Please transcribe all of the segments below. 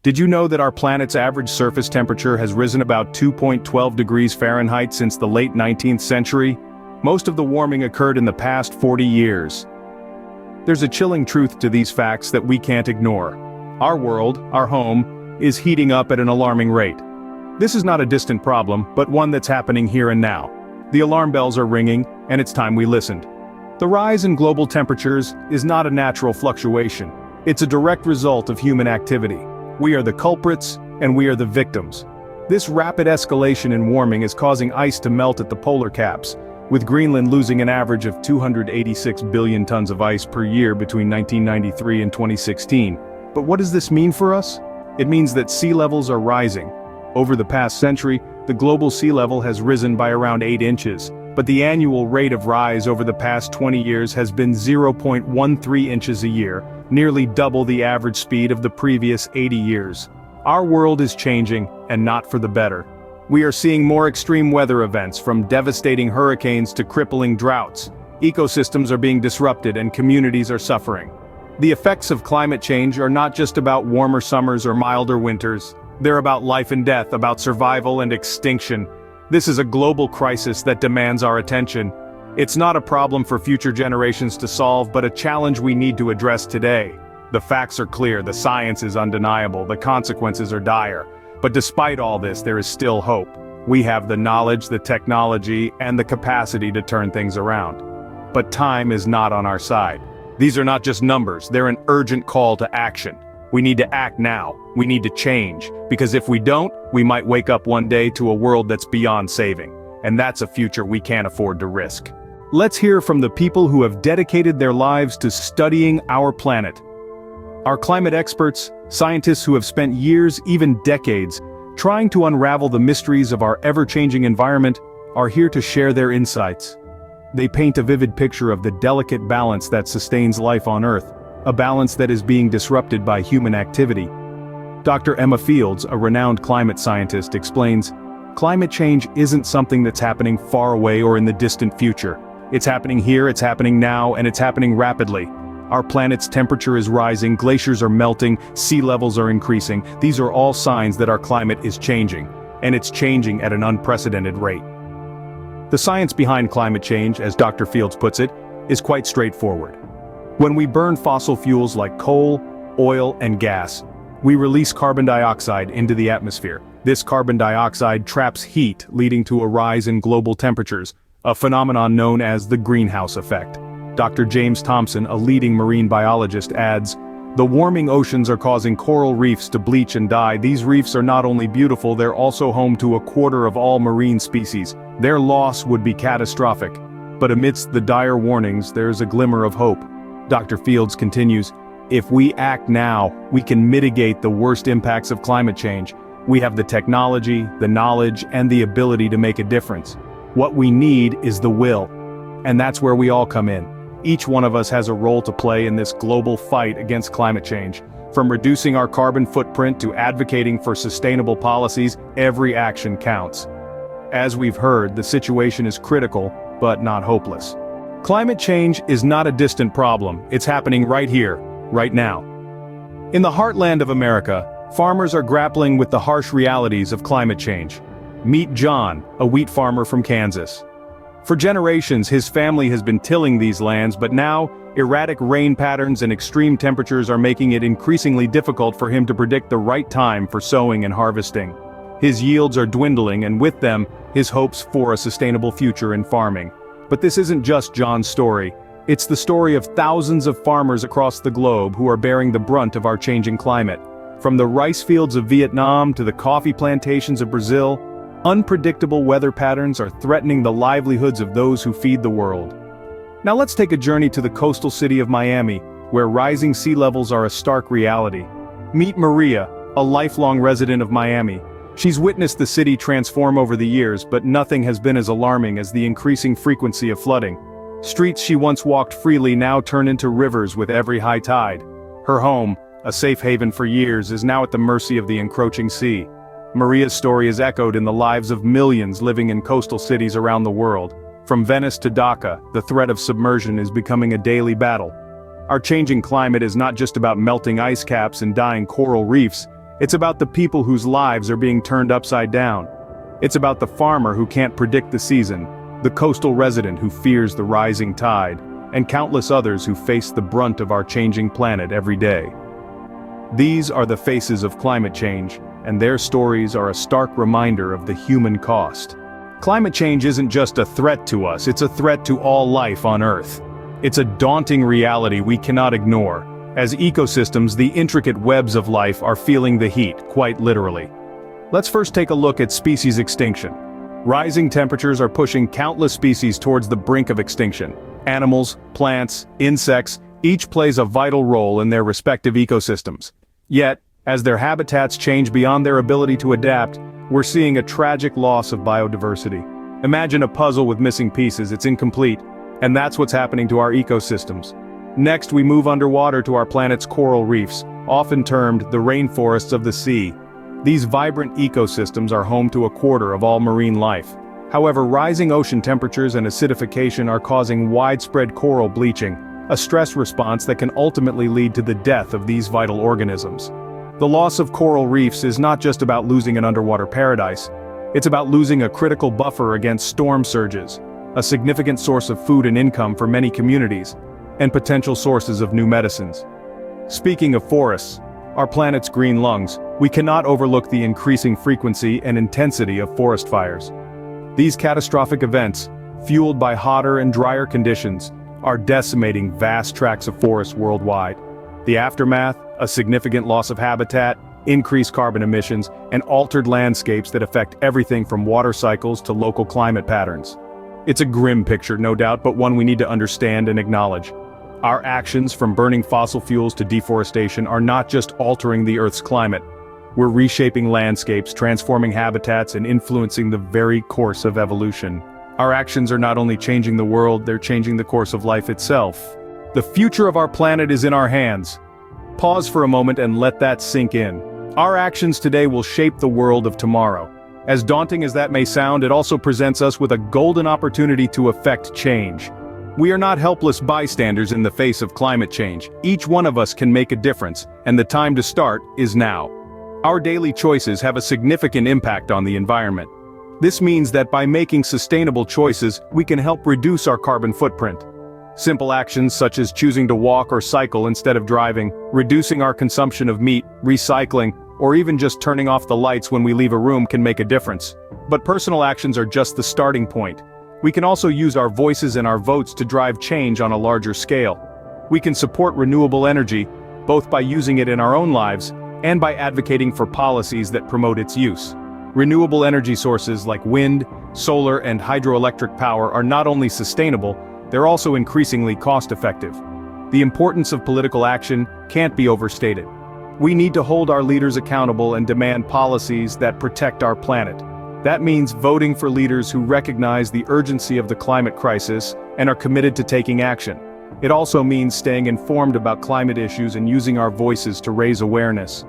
Did you know that our planet's average surface temperature has risen about 2.12 degrees Fahrenheit since the late 19th century? Most of the warming occurred in the past 40 years. There's a chilling truth to these facts that we can't ignore. Our world, our home, is heating up at an alarming rate. This is not a distant problem, but one that's happening here and now. The alarm bells are ringing, and it's time we listened. The rise in global temperatures is not a natural fluctuation. It's a direct result of human activity. We are the culprits, and we are the victims. This rapid escalation in warming is causing ice to melt at the polar caps, with Greenland losing an average of 286 billion tons of ice per year between 1993 and 2016. But what does this mean for us? It means that sea levels are rising. Over the past century, the global sea level has risen by around 8 inches, but the annual rate of rise over the past 20 years has been 0.13 inches a year, nearly double the average speed of the previous 80 years. Our world is changing, and not for the better. We are seeing more extreme weather events, from devastating hurricanes to crippling droughts. Ecosystems are being disrupted and communities are suffering. The effects of climate change are not just about warmer summers or milder winters. They're about life and death, about survival and extinction. This is a global crisis that demands our attention. It's not a problem for future generations to solve, but a challenge we need to address today. The facts are clear, the science is undeniable, the consequences are dire. But despite all this, there is still hope. We have the knowledge, the technology, and the capacity to turn things around. But time is not on our side. These are not just numbers, they're an urgent call to action. We need to act now. We need to change. Because if we don't, we might wake up one day to a world that's beyond saving. And that's a future we can't afford to risk. Let's hear from the people who have dedicated their lives to studying our planet. Our climate experts, scientists who have spent years, even decades, trying to unravel the mysteries of our ever-changing environment, are here to share their insights. They paint a vivid picture of the delicate balance that sustains life on Earth, a balance that is being disrupted by human activity. Dr. Emma Fields, a renowned climate scientist, explains, "Climate change isn't something that's happening far away or in the distant future. It's happening here, it's happening now, and it's happening rapidly. Our planet's temperature is rising, glaciers are melting, sea levels are increasing. These are all signs that our climate is changing, and it's changing at an unprecedented rate." The science behind climate change, as Dr. Fields puts it, is quite straightforward. When we burn fossil fuels like coal, oil, and gas, we release carbon dioxide into the atmosphere. This carbon dioxide traps heat, leading to a rise in global temperatures, a phenomenon known as the greenhouse effect. Dr. James Thompson, a leading marine biologist, adds, "The warming oceans are causing coral reefs to bleach and die. These reefs are not only beautiful, they're also home to a quarter of all marine species. Their loss would be catastrophic. But amidst the dire warnings, there's a glimmer of hope." Dr. Fields continues, "If we act now, we can mitigate the worst impacts of climate change. We have the technology, the knowledge, and the ability to make a difference. What we need is the will. And that's where we all come in. Each one of us has a role to play in this global fight against climate change. From reducing our carbon footprint to advocating for sustainable policies, every action counts." As we've heard, the situation is critical, but not hopeless. Climate change is not a distant problem, it's happening right here, right now. In the heartland of America, farmers are grappling with the harsh realities of climate change. Meet John, a wheat farmer from Kansas. For generations, his family has been tilling these lands, but now, erratic rain patterns and extreme temperatures are making it increasingly difficult for him to predict the right time for sowing and harvesting. His yields are dwindling, and with them, his hopes for a sustainable future in farming. But this isn't just John's story. It's the story of thousands of farmers across the globe who are bearing the brunt of our changing climate. From the rice fields of Vietnam to the coffee plantations of Brazil, unpredictable weather patterns are threatening the livelihoods of those who feed the world. Now let's take a journey to the coastal city of Miami, where rising sea levels are a stark reality. Meet Maria, a lifelong resident of Miami. She's witnessed the city transform over the years, but nothing has been as alarming as the increasing frequency of flooding. Streets she once walked freely now turn into rivers with every high tide. Her home, a safe haven for years, is now at the mercy of the encroaching sea. Maria's story is echoed in the lives of millions living in coastal cities around the world. From Venice to Dhaka, the threat of submersion is becoming a daily battle. Our changing climate is not just about melting ice caps and dying coral reefs, It's about the people whose lives are being turned upside down. It's about the farmer who can't predict the season, the coastal resident who fears the rising tide, and countless others who face the brunt of our changing planet every day. These are the faces of climate change, and their stories are a stark reminder of the human cost. Climate change isn't just a threat to us, it's a threat to all life on Earth. It's a daunting reality we cannot ignore. As ecosystems, the intricate webs of life are feeling the heat, quite literally. Let's first take a look at species extinction. Rising temperatures are pushing countless species towards the brink of extinction. Animals, plants, insects, each plays a vital role in their respective ecosystems. Yet, as their habitats change beyond their ability to adapt, we're seeing a tragic loss of biodiversity. Imagine a puzzle with missing pieces, it's incomplete, and that's what's happening to our ecosystems. Next, we move underwater to our planet's coral reefs, often termed the rainforests of the sea. These vibrant ecosystems are home to a quarter of all marine life. However, rising ocean temperatures and acidification are causing widespread coral bleaching, a stress response that can ultimately lead to the death of these vital organisms. The loss of coral reefs is not just about losing an underwater paradise, it's about losing a critical buffer against storm surges, a significant source of food and income for many communities, and potential sources of new medicines. Speaking of forests, our planet's green lungs, we cannot overlook the increasing frequency and intensity of forest fires. These catastrophic events, fueled by hotter and drier conditions, are decimating vast tracts of forest worldwide. The aftermath, a significant loss of habitat, increased carbon emissions, and altered landscapes that affect everything from water cycles to local climate patterns. It's a grim picture, no doubt, but one we need to understand and acknowledge. Our actions, from burning fossil fuels to deforestation, are not just altering the Earth's climate. We're reshaping landscapes, transforming habitats, and influencing the very course of evolution. Our actions are not only changing the world, they're changing the course of life itself. The future of our planet is in our hands. Pause for a moment and let that sink in. Our actions today will shape the world of tomorrow. As daunting as that may sound, it also presents us with a golden opportunity to effect change. We are not helpless bystanders in the face of climate change. Each one of us can make a difference, and the time to start is now. Our daily choices have a significant impact on the environment. This means that by making sustainable choices, we can help reduce our carbon footprint. Simple actions such as choosing to walk or cycle instead of driving, reducing our consumption of meat, recycling, or even just turning off the lights when we leave a room can make a difference. But personal actions are just the starting point. We can also use our voices and our votes to drive change on a larger scale. We can support renewable energy, both by using it in our own lives, and by advocating for policies that promote its use. Renewable energy sources like wind, solar, and hydroelectric power are not only sustainable, they're also increasingly cost-effective. The importance of political action can't be overstated. We need to hold our leaders accountable and demand policies that protect our planet. That means voting for leaders who recognize the urgency of the climate crisis and are committed to taking action. It also means staying informed about climate issues and using our voices to raise awareness.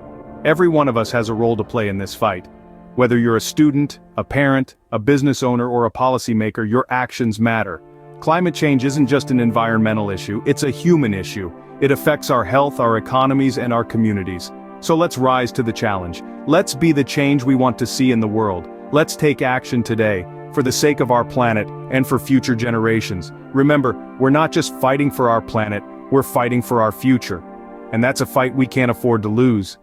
Every one of us has a role to play in this fight. Whether you're a student, a parent, a business owner, or a policymaker, your actions matter. Climate change isn't just an environmental issue, it's a human issue. It affects our health, our economies, and our communities. So let's rise to the challenge. Let's be the change we want to see in the world. Let's take action today, for the sake of our planet, and for future generations. Remember, we're not just fighting for our planet, we're fighting for our future. And that's a fight we can't afford to lose.